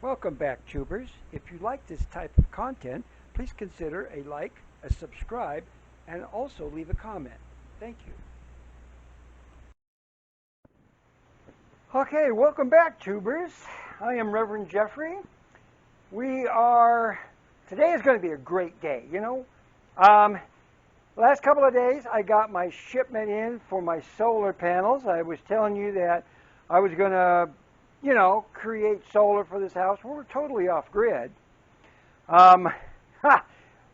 Welcome back, tubers. If you like this type of content, please consider a like, a subscribe, and also leave a comment. Thank you. Okay, welcome back, tubers. I am Reverend Jeffrey. Today is going to be a great day, Last couple of days, I got my shipment in for my solar panels. I was telling you that I was going to create solar for this house. We're totally off grid. Um,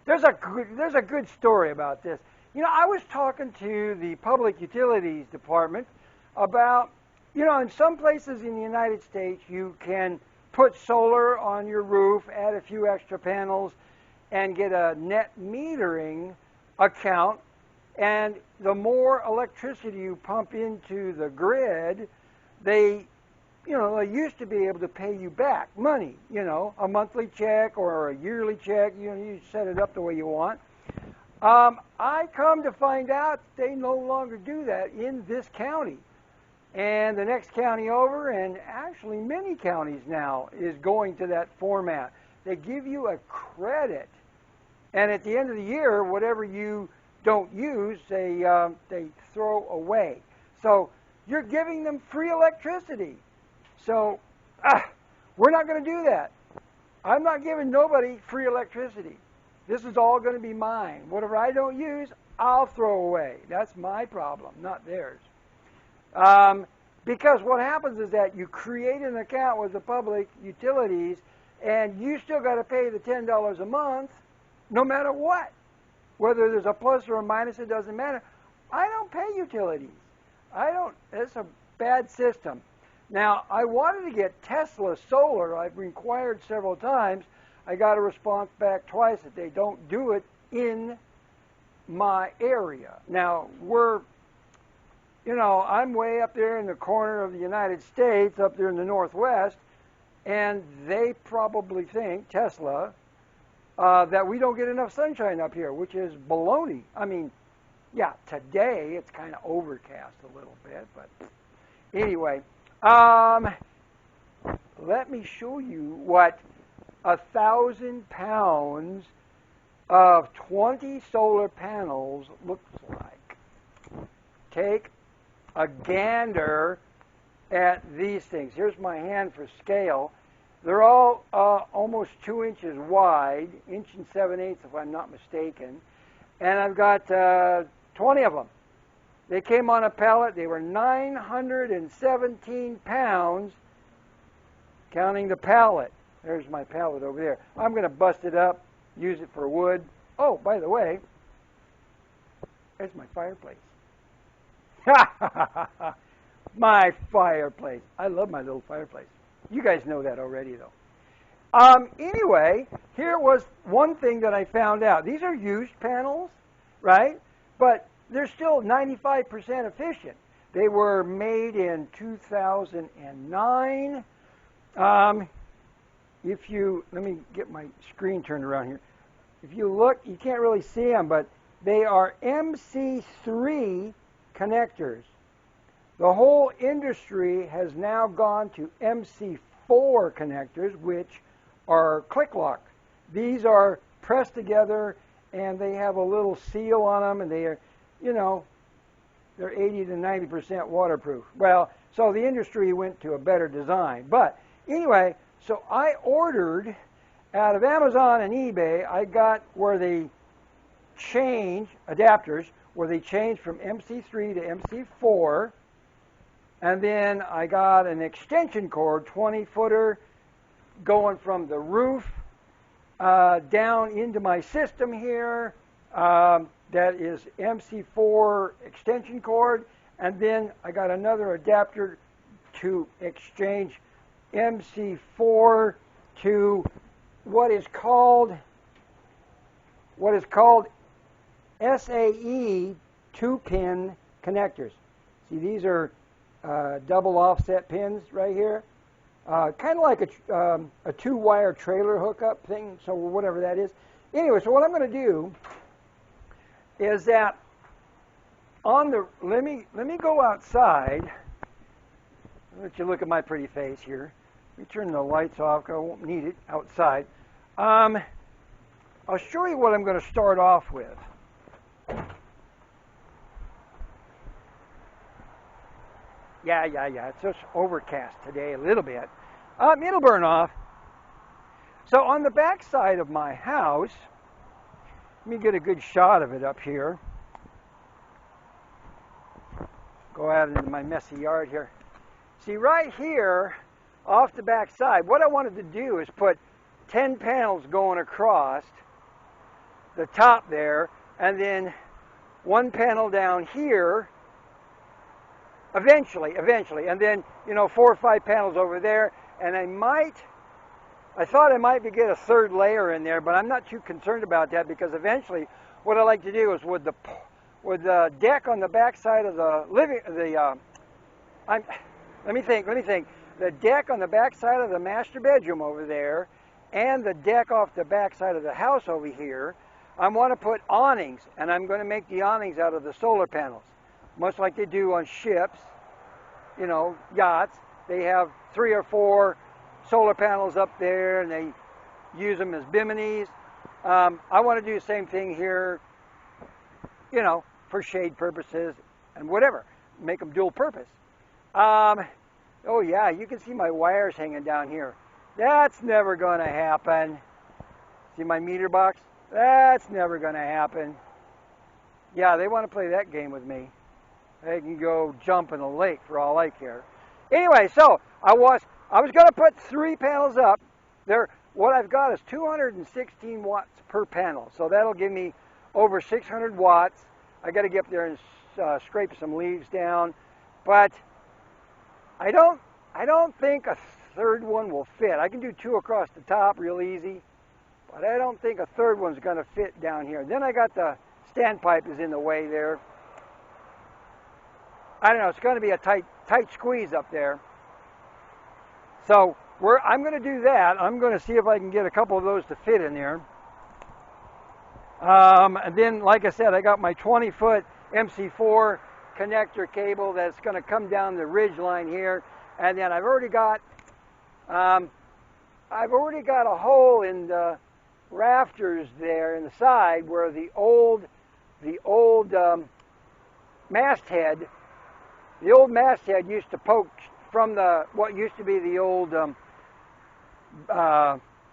there's a good story about this. I was talking to the Public Utilities Department about, in some places in the United States, you can put solar on your roof, add a few extra panels, and get a net metering account. And the more electricity you pump into the grid, they used to be able to pay you back money, a monthly check or a yearly check. You set it up the way you want. I come to find out they no longer do that in this county. And the next county over, and actually many counties now, is going to that format. They give you a credit. And at the end of the year, whatever you don't use, they throw away. So you're giving them free electricity. So we're not going to do that. I'm not giving nobody free electricity. This is all going to be mine. Whatever I don't use, I'll throw away. That's my problem, not theirs. Because what happens is that you create an account with the public utilities, and you still got to pay the $10 a month, no matter what. Whether there's a plus or a minus, it doesn't matter. I don't pay utilities. It's a bad system. Now, I wanted to get Tesla solar. I've inquired several times. I got a response back twice that they don't do it in my area. Now, I'm way up there in the corner of the United States, up there in the Northwest, and they probably think, Tesla, that we don't get enough sunshine up here, which is baloney. I mean, yeah, today it's kind of overcast a little bit, but anyway. Let me show you what 1,000 pounds of 20 solar panels looks like. Take a gander at these things. Here's my hand for scale. They're all almost 2 inches wide, 1 7/8 if I'm not mistaken. And I've got 20 of them. They came on a pallet. They were 917 pounds, counting the pallet. There's my pallet over there. I'm going to bust it up, use it for wood. Oh, by the way, there's my fireplace. My fireplace. I love my little fireplace. You guys know that already, though. Anyway, here was one thing that I found out. These are used panels, right? But they're still 95% efficient. They were made in 2009. Let me get my screen turned around here. If you look, you can't really see them, but they are MC3 connectors. The whole industry has now gone to MC4 connectors, which are click lock. These are pressed together, and they have a little seal on them, and they're 80 to 90% waterproof. Well, so the industry went to a better design. But anyway, so I ordered out of Amazon and eBay. I got where they change adapters, where they change from MC3 to MC4. And then I got an extension cord, 20-footer, going from the roof down into my system here. That is MC4 extension cord, and then I got another adapter to exchange MC4 to what is called SAE 2-pin connectors. See, these are double offset pins right here, kind of like a 2-wire trailer hookup thing, so whatever that is. Anyway, so what I'm going to do is that let me go outside. I'll let you look at my pretty face here. Let me turn the lights off because I won't need it outside. I'll show you what I'm going to start off with. Yeah. It's just overcast today a little bit. It'll burn off. So on the back side of my house, let me get a good shot of it up here. Go out into my messy yard here. See, right here, off the back side, what I wanted to do is put 10 panels going across the top there, and then one panel down here, eventually, and then, 4 or 5 panels over there, and I thought I might get a third layer in there, but I'm not too concerned about that because eventually what I like to do is with the deck on the back side of the let me think. The deck on the back side of the master bedroom over there and the deck off the back side of the house over here, I want to put awnings, and I'm going to make the awnings out of the solar panels, much like they do on ships, yachts. They have 3 or 4 solar panels up there, and they use them as biminis. I want to do the same thing here, for shade purposes and whatever. Make them dual purpose. Oh yeah, you can see my wires hanging down here. That's never going to happen. See my meter box? That's never going to happen. Yeah, they want to play that game with me. They can go jump in the lake for all I care. Anyway, so I was going to put 3 panels up. What I've got is 216 watts per panel. So that'll give me over 600 watts. I got to get up there and scrape some leaves down. But I don't think a third one will fit. I can do 2 across the top real easy, but I don't think a third one's going to fit down here. Then I got the standpipe is in the way there. I don't know. It's going to be a tight squeeze up there. So I'm going to do that. I'm going to see if I can get a couple of those to fit in there. And then, like I said, I got my 20-foot MC4 connector cable that's going to come down the ridge line here, and then I've already got a hole in the rafters there in the side where the old masthead used to poke from what used to be the old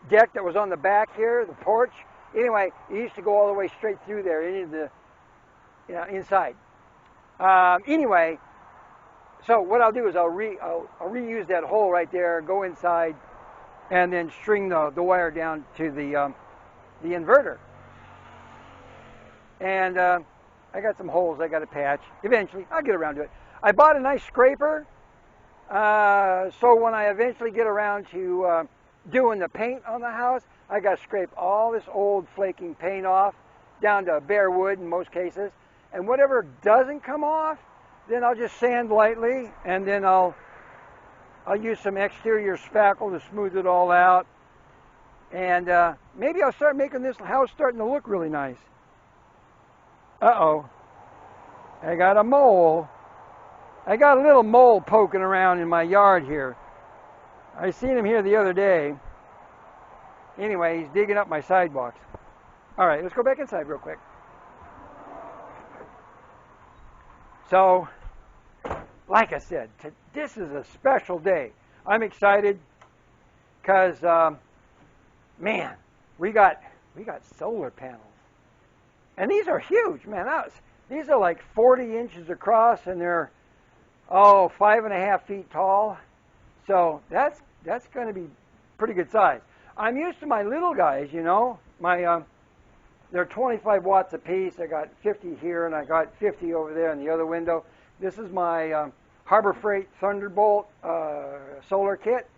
deck that was on the back here, the porch. Anyway, it used to go all the way straight through there into the inside. Anyway, so what I'll do is I'll reuse that hole right there, go inside, and then string the wire down to the inverter. And I got some holes I got to patch. Eventually, I'll get around to it. I bought a nice scraper, so when I eventually get around to doing the paint on the house, I got to scrape all this old flaking paint off, down to bare wood in most cases. And whatever doesn't come off, then I'll just sand lightly, and then I'll use some exterior spackle to smooth it all out. And maybe I'll start making this house starting to look really nice. Uh-oh. I got a mole. I got a little mole poking around in my yard here. I seen him here the other day. Anyway, he's digging up my sidewalks. All right, let's go back inside real quick. So, like I said, this is a special day. I'm excited because, man, we got solar panels. And these are huge, man. These are like 40 inches across, and they're, 5.5 feet tall. So that's going to be pretty good size. I'm used to my little guys, they're 25 watts a piece. I got 50 here, and I got 50 over there in the other window. This is my Harbor Freight Thunderbolt solar kit.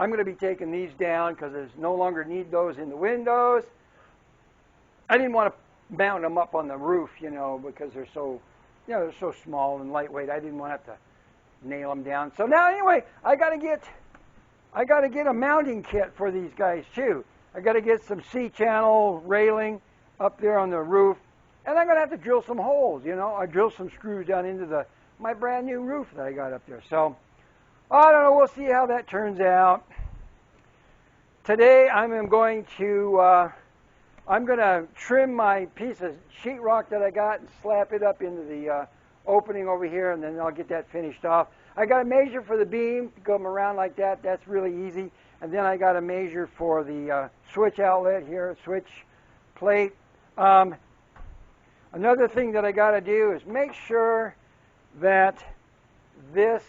I'm going to be taking these down because there's no longer need those in the windows. I didn't want to mount them up on the roof, because they're so small and lightweight. I didn't want to have to nail them down. So now, anyway, I got to get a mounting kit for these guys too. I got to get some C-channel railing up there on the roof, and I'm going to have to drill some holes. I drilled some screws down into my brand new roof that I got up there. So I don't know. We'll see how that turns out. Today I'm going to trim my piece of sheetrock that I got and slap it up into the opening over here, and then I'll get that finished off. I got to measure for the beam to come around like that. That's really easy. And then I got to measure for the switch outlet here, switch plate. Another thing that I got to do is make sure that this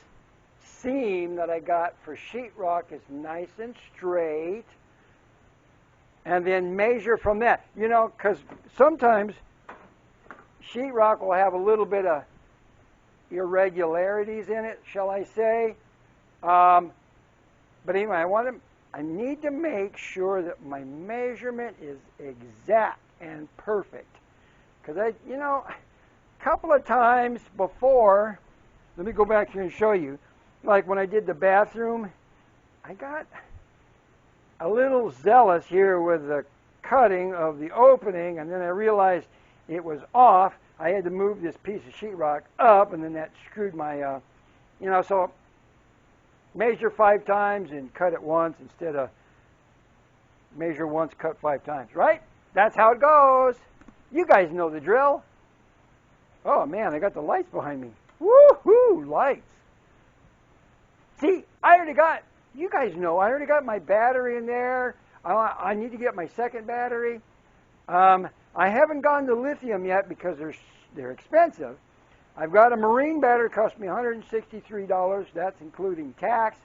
seam that I got for sheetrock is nice and straight, and then measure from that. You know, because sometimes sheetrock will have a little bit of irregularities in it, shall I say. But anyway, I need to make sure that my measurement is exact and perfect. Because a couple of times before, let me go back here and show you. Like when I did the bathroom, I got a little zealous here with the cutting of the opening, and then I realized it was off. I had to move this piece of sheetrock up, and then that screwed my, so measure 5 times and cut it once instead of measure once, cut 5 times, right? That's how it goes. You guys know the drill. Oh, man, I got the lights behind me. Woo-hoo, lights. See, you guys know, I already got my battery in there. I need to get my second battery. I haven't gone to lithium yet because they're expensive. I've got a marine battery, cost me $163. That's including tax.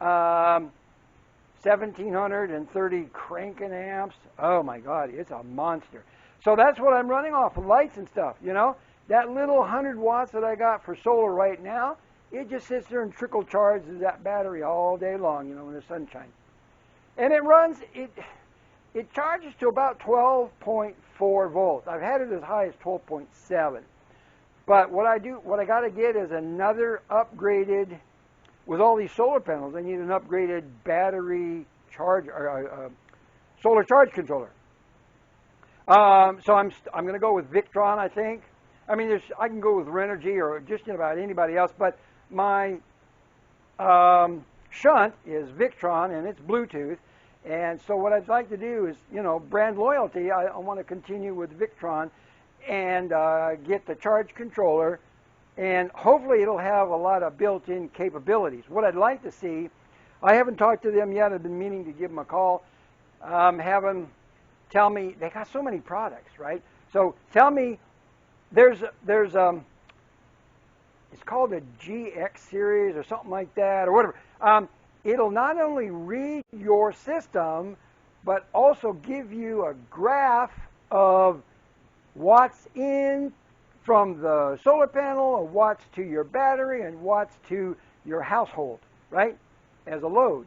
1,730 cranking amps. Oh my God, it's a monster. So that's what I'm running off of, lights and stuff. You know, that little 100 watts that I got for solar right now, it just sits there and trickle charges that battery all day long. You know, in the sunshine, and it runs It charges to about 12.4 volts. I've had it as high as 12.7. But what I got to get is another upgraded, with all these solar panels, I need an upgraded battery charge, or solar charge controller. So I'm going to go with Victron, I think. I mean, I can go with Renogy or just about anybody else, but my shunt is Victron, and it's Bluetooth. And so what I'd like to do is, brand loyalty, I want to continue with Victron and get the charge controller, and hopefully it'll have a lot of built-in capabilities. What I'd like to see, I haven't talked to them yet, I've been meaning to give them a call, have them tell me, they got so many products, right? So tell me, there's it's called a GX series or something like that, or whatever. It'll not only read your system, but also give you a graph of watts in from the solar panel, or watts to your battery, and watts to your household, right, as a load.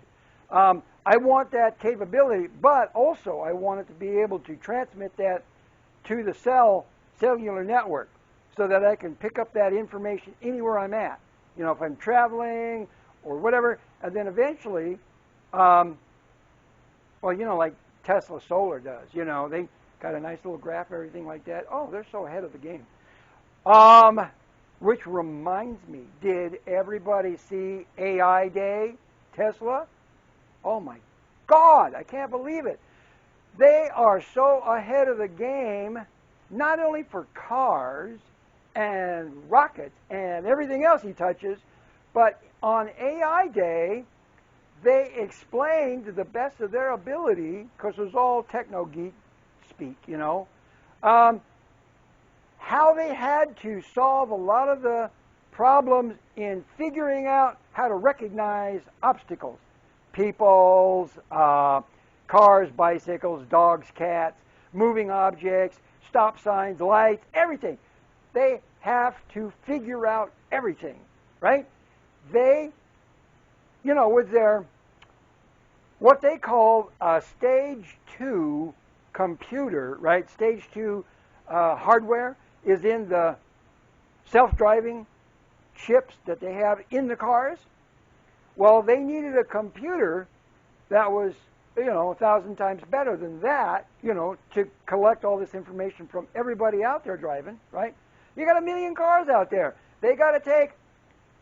I want that capability, but also I want it to be able to transmit that to the cellular network so that I can pick up that information anywhere I'm at. If I'm traveling or whatever, and then eventually, like Tesla Solar does, they got a nice little graph, everything like that. Oh, they're so ahead of the game. Which reminds me, did everybody see AI Day, Tesla? Oh my God, I can't believe it. They are so ahead of the game, not only for cars and rockets and everything else he touches, but on AI Day, they explained to the best of their ability, because it was all techno-geek speak, how they had to solve a lot of the problems in figuring out how to recognize obstacles. People's, cars, bicycles, dogs, cats, moving objects, stop signs, lights, everything. They have to figure out everything, right? They, with their, what they call a stage 2 computer, right? Stage 2 hardware is in the self-driving chips that they have in the cars. Well, they needed a computer that was, 1,000 times better than that, to collect all this information from everybody out there driving, right? You got 1 million cars out there. They got to take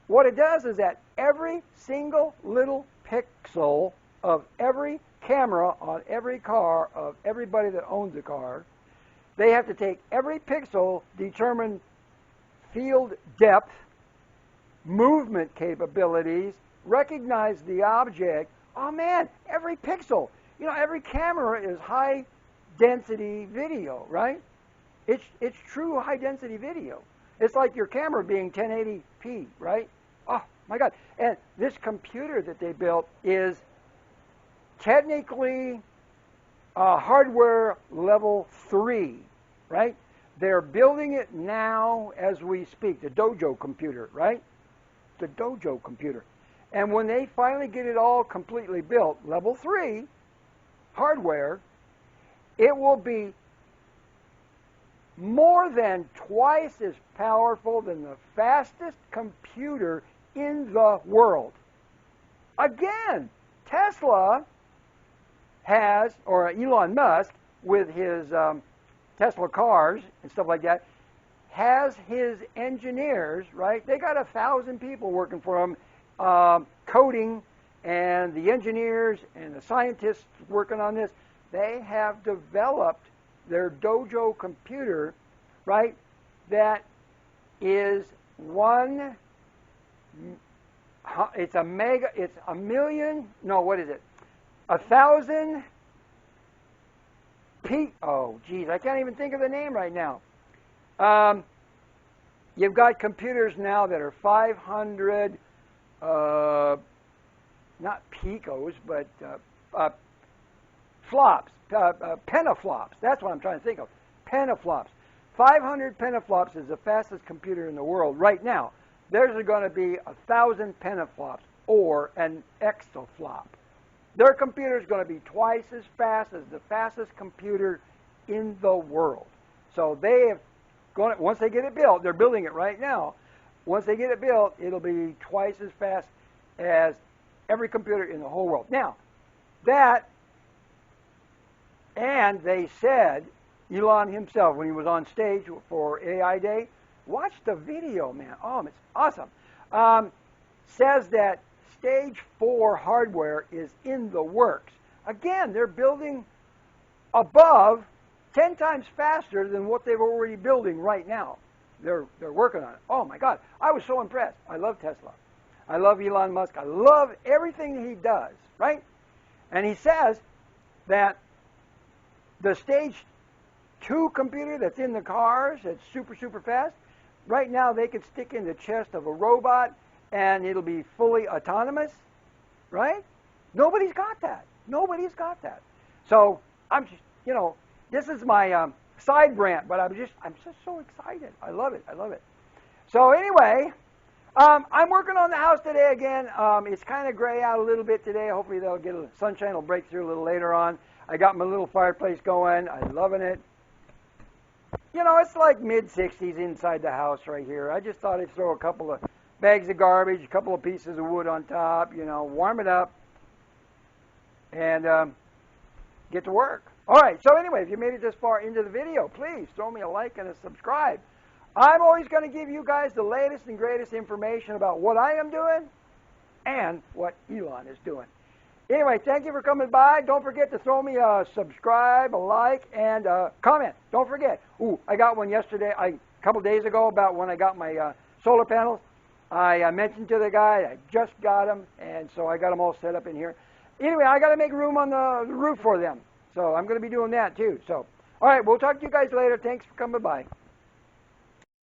what it does is that every single little pixel of every camera on every car of everybody that owns a car, they have to take every pixel, determine field depth, movement capabilities, recognize the object. Oh man, every pixel. You know, every camera is high density video, right? It's true high density video. It's like your camera being 1080p, right? Oh my God. And this computer that they built is technically hardware level 3, right? They're building it now as we speak, the Dojo computer, right? The Dojo computer. And when they finally get it all completely built, level 3 hardware, it will be more than twice as powerful than the fastest computer in the world. Again, Tesla has, or Elon Musk with his Tesla cars and stuff like that, has his engineers, right? They got 1,000 people working for him, coding, and the engineers and the scientists working on this. They have developed their Dojo computer, right? That is it's a million, no, what is it? 1,000 oh, geez, I can't even think of the name right now. You've got computers now that are 500, not picos, but flops, petaflops. That's what I'm trying to think of. Petaflops. 500 petaflops is the fastest computer in the world right now. There's going to be 1,000 petaflops or an exaflop. Their computer is going to be twice as fast as the fastest computer in the world. So they have gone, once they get it built, they're building it right now. Once they get it built, it'll be twice as fast as every computer in the whole world. Now, that, and they said, Elon himself, when he was on stage for AI Day, watch the video, man. Oh, it's awesome. Says that Stage 4 hardware is in the works. Again, they're building above 10 times faster than what they're already building right now. They're working on it. Oh my God, I was so impressed. I love Tesla. I love Elon Musk. I love everything he does, right? And he says that the Stage 2 computer that's in the cars, that's super, super fast, right now they could stick in the chest of a robot and it'll be fully autonomous, right? Nobody's got that. Nobody's got that. So I'm just, you know, this is my side rant, but I'm just so excited. I love it. I love it. So anyway, I'm working on the house today again. It's kind of gray out a little bit today. Hopefully they'll get a sunshine will break through a little later on. I got my little fireplace going. I'm loving it. You know, it's like mid-60s inside the house right here. I just thought I'd throw a couple of bags of garbage, a couple of pieces of wood on top, you know, warm it up, and get to work. All right, so anyway, if you made it this far into the video, please throw me a like and a subscribe. I'm always going to give you guys the latest and greatest information about what I am doing and what Elon is doing. Anyway, thank you for coming by. Don't forget to throw me a subscribe, a like, and a comment. Don't forget. Ooh, I got one yesterday, a couple days ago, about when I got my solar panels. I mentioned to the guy, I just got them, and so I got them all set up in here. Anyway, I got to make room on the roof for them. So I'm going to be doing that too. So, all right, we'll talk to you guys later. Thanks for coming by.